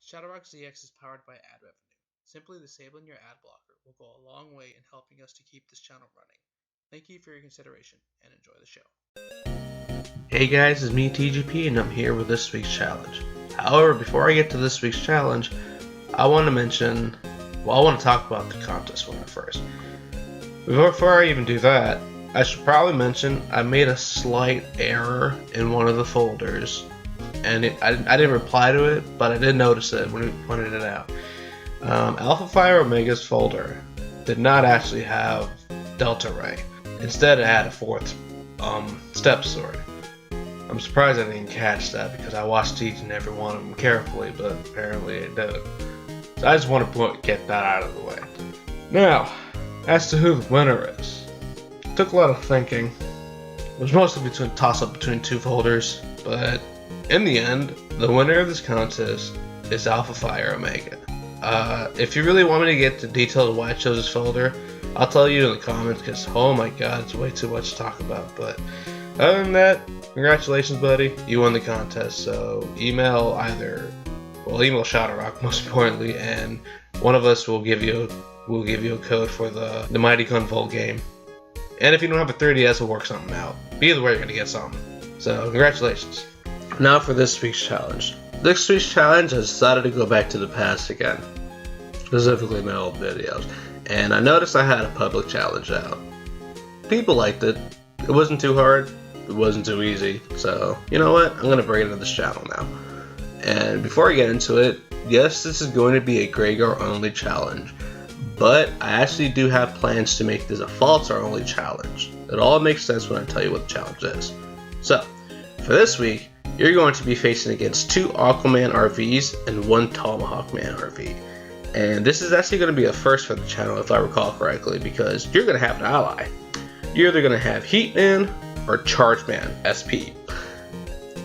Shadowrock ZX is powered by ad revenue. Simply disabling your ad blocker will go a long way in helping us to keep this channel running. Thank you for your consideration and enjoy the show. Hey guys, it's me TGP and I'm here with this week's challenge. However, before I get to this week's challenge, I want to talk about the contest winner first. Before I even do that, I should probably mention I made a slight error in one of the folders. And I didn't reply to it, but I did notice it when we pointed it out. Alpha Fire Omega's folder did not actually have Delta Ray. Instead, it had a fourth step sword. I'm surprised I didn't catch that because I watched each and every one of them carefully, but apparently it didn't. So I just want to get that out of the way. Now, as to who the winner is, it took a lot of thinking. It was mostly a toss-up between two folders, but in the end, the winner of this contest is Alpha Fire Omega. If you really want me to get the details of why I chose this folder, I'll tell you in the comments because, oh my god, it's way too much to talk about. But other than that, congratulations, buddy. You won the contest. So email Shadowrock most importantly, and one of us will give you a code for the Mighty Gunvolt game. And if you don't have a 3DS, we'll work something out. But either way, you're gonna get something. So congratulations. Now for this week's challenge. This week's challenge, I decided to go back to the past again, specifically my old videos, and I noticed I had a public challenge out. People liked it. It wasn't too hard, it wasn't too easy, so you know what, I'm going to bring it to this channel now. And before I get into it, yes, this is going to be a Graveyard only challenge, but I actually do have plans to make this a Falter only challenge. It all makes sense when I tell you what the challenge is. So, for this week, you're going to be facing against 2 AquamanRVs and 1 TomahawkmanRV. And this is actually going to be a first for the channel if I recall correctly, because you're going to have an ally. You're either going to have Heatman or Chargeman SP.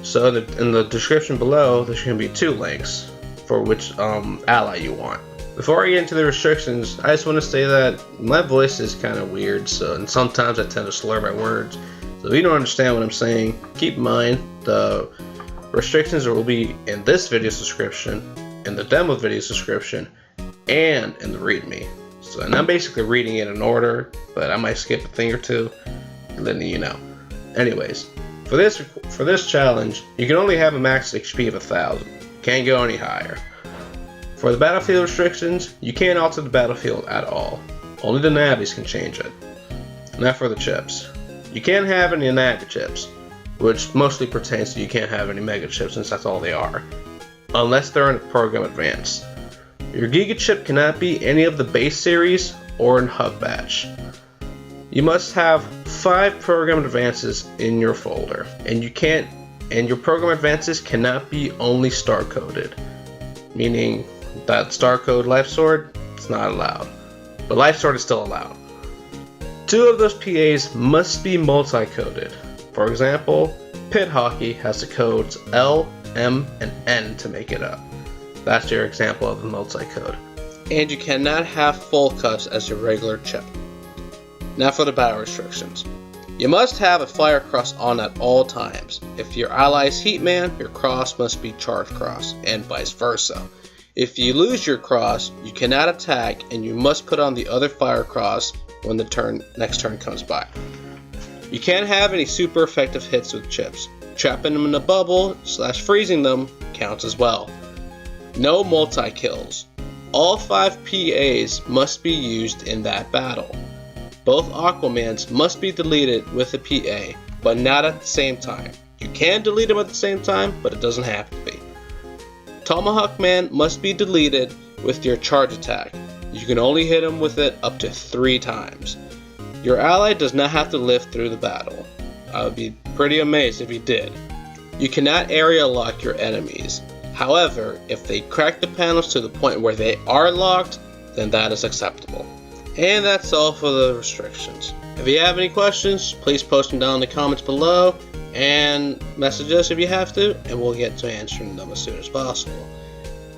So in the description below, there's going to be 2 links for which ally you want. Before I get into the restrictions, I just want to say that my voice is kind of weird, and sometimes I tend to slur my words. So if you don't understand what I'm saying, keep in mind the restrictions will be in this video's description, in the demo video's description, and in the readme. So, and I'm basically reading it in order, but I might skip a thing or two, letting you know. Anyways, for this challenge, you can only have a max HP of 1,000. Can't go any higher. For the battlefield restrictions, you can't alter the battlefield at all. Only the navis can change it. Now for the chips. You can't have any Navi Chips, which mostly pertains to you can't have any Mega Chips since that's all they are, unless they're in Program Advanced. Your Giga Chip cannot be any of the base series or in HubBatch. You must have 5 Program Advances in your folder, and your Program Advances cannot be only star coded, meaning that star code Life Sword, it's not allowed, but Life Sword is still allowed. 2 of those PAs must be multi-coded. For example, Pit Hockey has the codes L, M, and N to make it up. That's your example of the multi-code. And you cannot have FullCust as your regular chip. Now for the battle restrictions. You must have a fire cross on at all times. If your ally is Heatman, your cross must be Charge Cross, and vice versa. If you lose your cross, you cannot attack, and you must put on the other fire cross when the next turn comes by. You can't have any super effective hits with chips. Trapping them in a bubble / freezing them counts as well. No multi-kills. All 5 PAs must be used in that battle. Both Aquamans must be deleted with a PA, but not at the same time. You can delete them at the same time, but it doesn't have to be. Tomahawkman must be deleted with your charge attack. You can only hit him with it up to 3 times. Your ally does not have to live through the battle. I would be pretty amazed if he did. You cannot area lock your enemies. However, if they crack the panels to the point where they are locked, then that is acceptable. And that's all for the restrictions. If you have any questions, please post them down in the comments below and message us if you have to, and we'll get to answering them as soon as possible.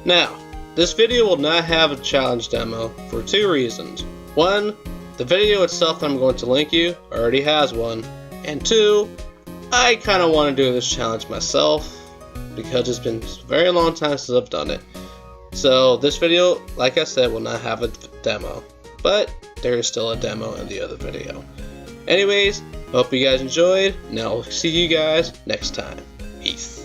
Now, this video will not have a challenge demo for 2 reasons. 1, the video itself that I'm going to link you already has one, and 2, I kind of want to do this challenge myself because it's been a very long time since I've done it. So this video, like I said, will not have a demo, but there is still a demo in the other video. Anyways, hope you guys enjoyed, and I'll see you guys next time. Peace.